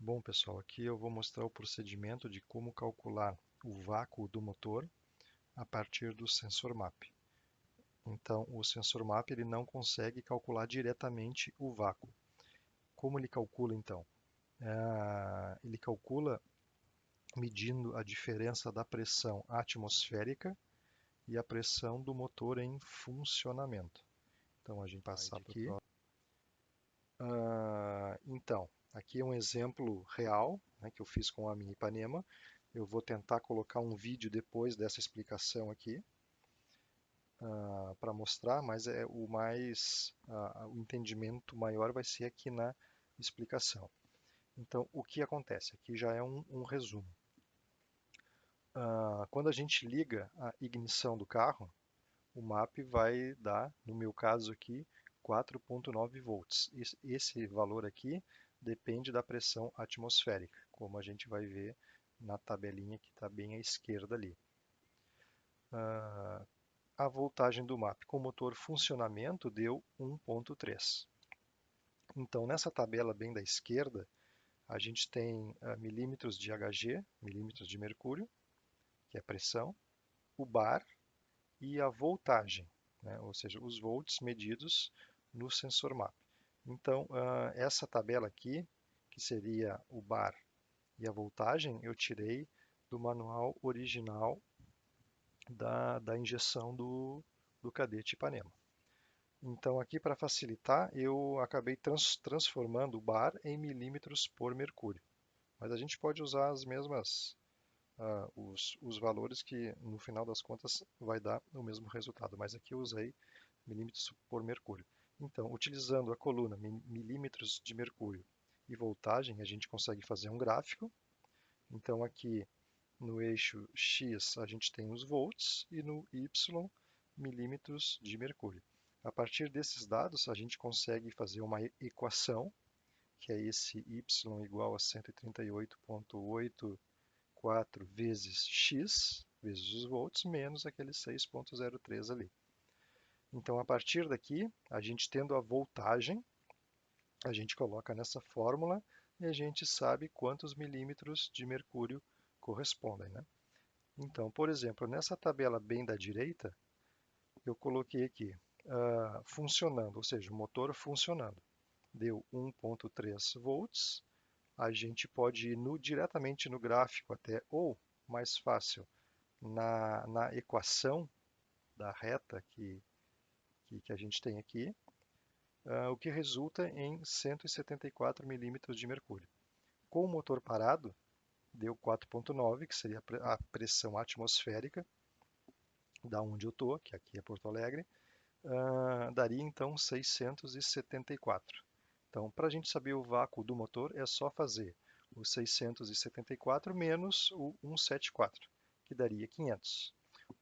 Bom, pessoal, aqui eu vou mostrar o procedimento de como calcular o vácuo do motor a partir do sensor map. Então, o sensor map ele não consegue calcular diretamente o vácuo. Como ele calcula, então? Ele calcula medindo a diferença da pressão atmosférica e a pressão do motor em funcionamento. Então, a gente passar aqui. Então, aqui é um exemplo real, né, que eu fiz com a minha Ipanema. Eu vou tentar colocar um vídeo depois dessa explicação aqui para mostrar, mas o entendimento maior vai ser aqui na explicação. Então, o que acontece? Aqui já é um resumo. Quando a gente liga a ignição do carro, o MAP vai dar, no meu caso aqui, 4,9 volts. Esse valor aqui depende da pressão atmosférica, como a gente vai ver na tabelinha que está bem à esquerda ali. A voltagem do MAP com motor funcionamento deu 1,3. Então, nessa tabela bem da esquerda, a gente tem milímetros de Hg, milímetros de mercúrio, que é a pressão, o bar e a voltagem, né? Ou seja, os volts medidos no sensor MAP. Então, essa tabela aqui, que seria o bar e a voltagem, eu tirei do manual original da injeção do cadete Ipanema. Então, aqui para facilitar, eu acabei transformando o bar em milímetros por mercúrio. Mas a gente pode usar as mesmas, os valores que no final das contas vai dar o mesmo resultado. Mas aqui eu usei milímetros por mercúrio. Então, utilizando a coluna milímetros de mercúrio e voltagem, a gente consegue fazer um gráfico. Então, aqui no eixo X a gente tem os volts e no Y milímetros de mercúrio. A partir desses dados, a gente consegue fazer uma equação, que é esse y igual a 138,84 vezes x, vezes os volts, menos aquele 6,03 ali. Então, a partir daqui, a gente tendo a voltagem, a gente coloca nessa fórmula e a gente sabe quantos milímetros de mercúrio correspondem, né? Então, por exemplo, nessa tabela bem da direita, eu coloquei aqui funcionando, ou seja, o motor funcionando. Deu 1,3 volts. A gente pode ir diretamente no gráfico até, ou mais fácil, na equação da reta que a gente tem aqui, o que resulta em 174 milímetros de mercúrio. Com o motor parado, deu 4,9, que seria a pressão atmosférica, da onde eu estou, que aqui é Porto Alegre, daria então 674. Então, para a gente saber o vácuo do motor, é só fazer o 674 menos o 174, que daria 500.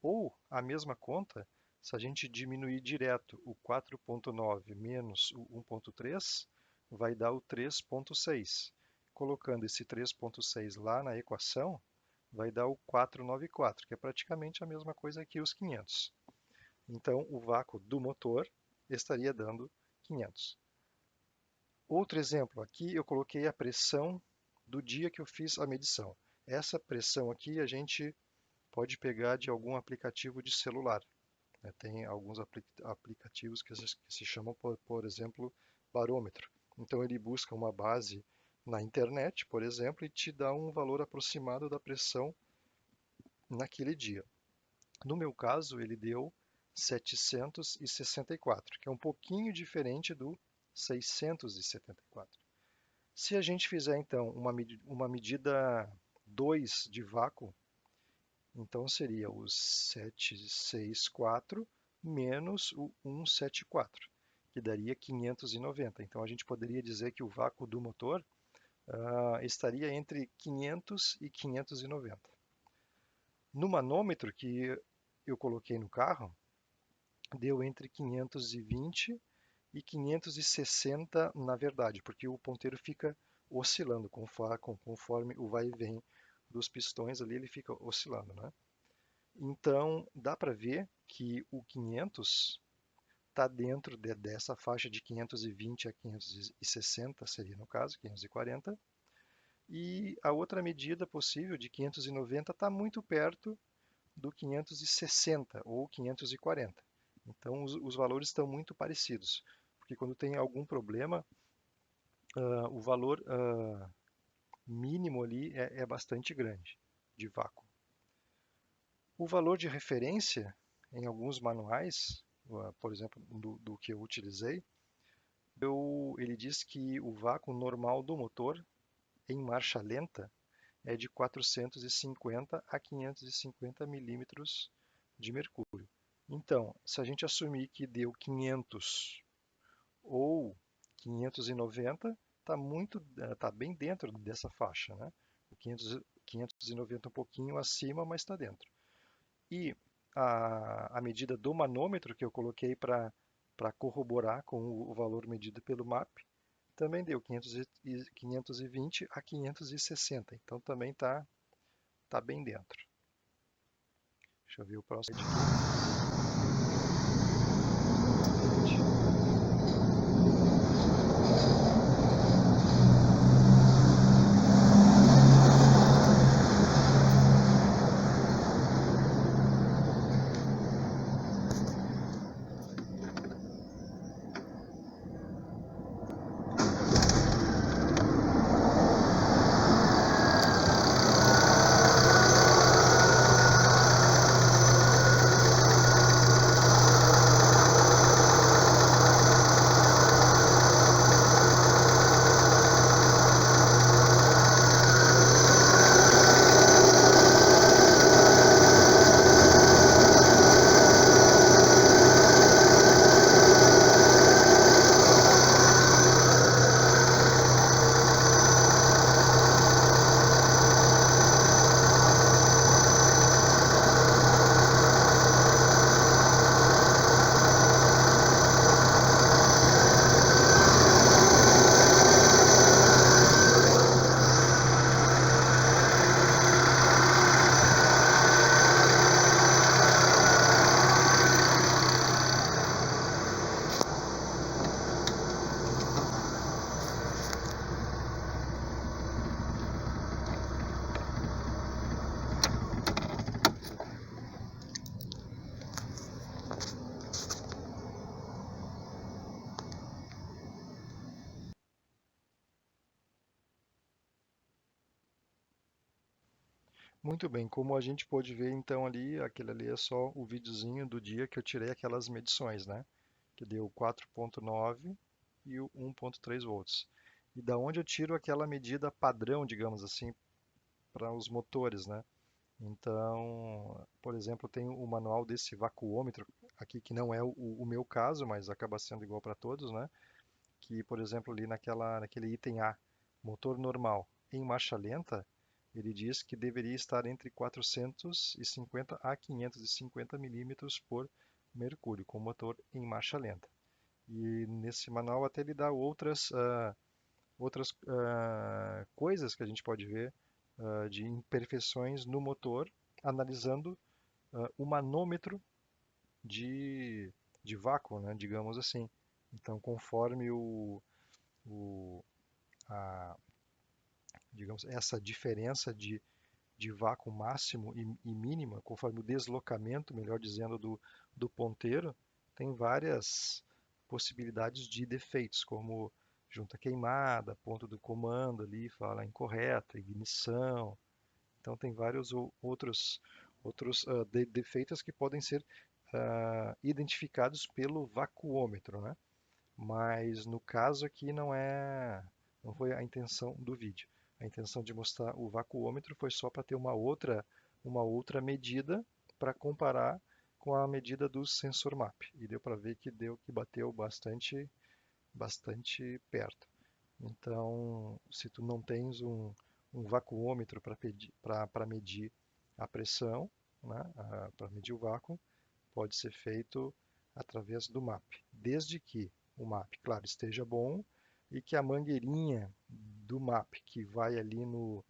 Ou a mesma conta, se a gente diminuir direto o 4,9 menos o 1,3, vai dar o 3,6. Colocando esse 3,6 lá na equação, vai dar o 494, que é praticamente a mesma coisa que os 500. Então, o vácuo do motor estaria dando 500. Outro exemplo, aqui eu coloquei a pressão do dia que eu fiz a medição. Essa pressão aqui a gente pode pegar de algum aplicativo de celular, né? Tem alguns aplicativos que se chamam, por exemplo, barômetro. Então ele busca uma base na internet, por exemplo, e te dá um valor aproximado da pressão naquele dia. No meu caso, ele deu 764, que é um pouquinho diferente do 674. Se a gente fizer então uma medida 2 de vácuo, então seria o 764 menos o 174, que daria 590. Então a gente poderia dizer que o vácuo do motor estaria entre 500 e 590. No manômetro que eu coloquei no carro, deu entre 520 e 560 na verdade, porque o ponteiro fica oscilando conforme o vai e vem dos pistões ali, ele fica oscilando, né? Então, dá para ver que o 500 está dentro dessa faixa de 520 a 560, seria no caso, 540, E a outra medida possível, de 590, está muito perto do 560 ou 540. Então, os valores estão muito parecidos, porque quando tem algum problema, o valor mínimo ali é bastante grande de vácuo. O valor de referência, em alguns manuais, por exemplo, do que eu utilizei, ele diz que o vácuo normal do motor em marcha lenta é de 450 a 550 milímetros de mercúrio. Então, se a gente assumir que deu 500 ou 590, tá bem dentro dessa faixa, né? O 590 um pouquinho acima, mas está dentro. E a medida do manômetro que eu coloquei para corroborar com o valor medido pelo MAP também deu 520 a 560. Então também tá bem dentro. Deixa eu ver o próximo aqui. Muito bem, como a gente pôde ver então ali, aquele ali é só o videozinho do dia que eu tirei aquelas medições, né? Que deu 4,9 e o 1,3 volts. E da onde eu tiro aquela medida padrão, digamos assim, para os motores, né? Então, por exemplo, tem o manual desse vacuômetro aqui, que não é o meu caso, mas acaba sendo igual para todos, né? Que, por exemplo, ali naquele item A, motor normal em marcha lenta, ele diz que deveria estar entre 450 a 550 milímetros por mercúrio, com motor em marcha lenta. E nesse manual até ele dá outras coisas que a gente pode ver de imperfeições no motor, analisando o manômetro de, de vácuo, né, digamos assim. Então, conforme o, a, digamos, essa diferença de vácuo máximo e mínima, conforme o deslocamento, melhor dizendo, do ponteiro, tem várias possibilidades de defeitos, como junta queimada, ponto do comando ali, fala incorreto, ignição. Então tem vários outros defeitos que podem ser identificados pelo vacuômetro, né? Mas no caso aqui não foi a intenção do vídeo. A intenção de mostrar o vacuômetro foi só para ter uma outra medida para comparar com a medida do sensor MAP. E deu para ver que bateu bastante perto. Então, se tu não tens um vacuômetro para medir a pressão, né, para medir o vácuo, pode ser feito através do MAP, desde que o MAP, claro, esteja bom e que a mangueirinha do MAP que vai ali no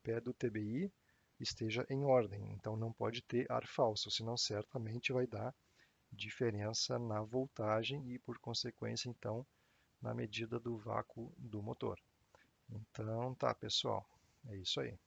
pé do TBI esteja em ordem. Então não pode ter ar falso, senão certamente vai dar diferença na voltagem e, por consequência, então, na medida do vácuo do motor. Então, tá, pessoal. É isso aí.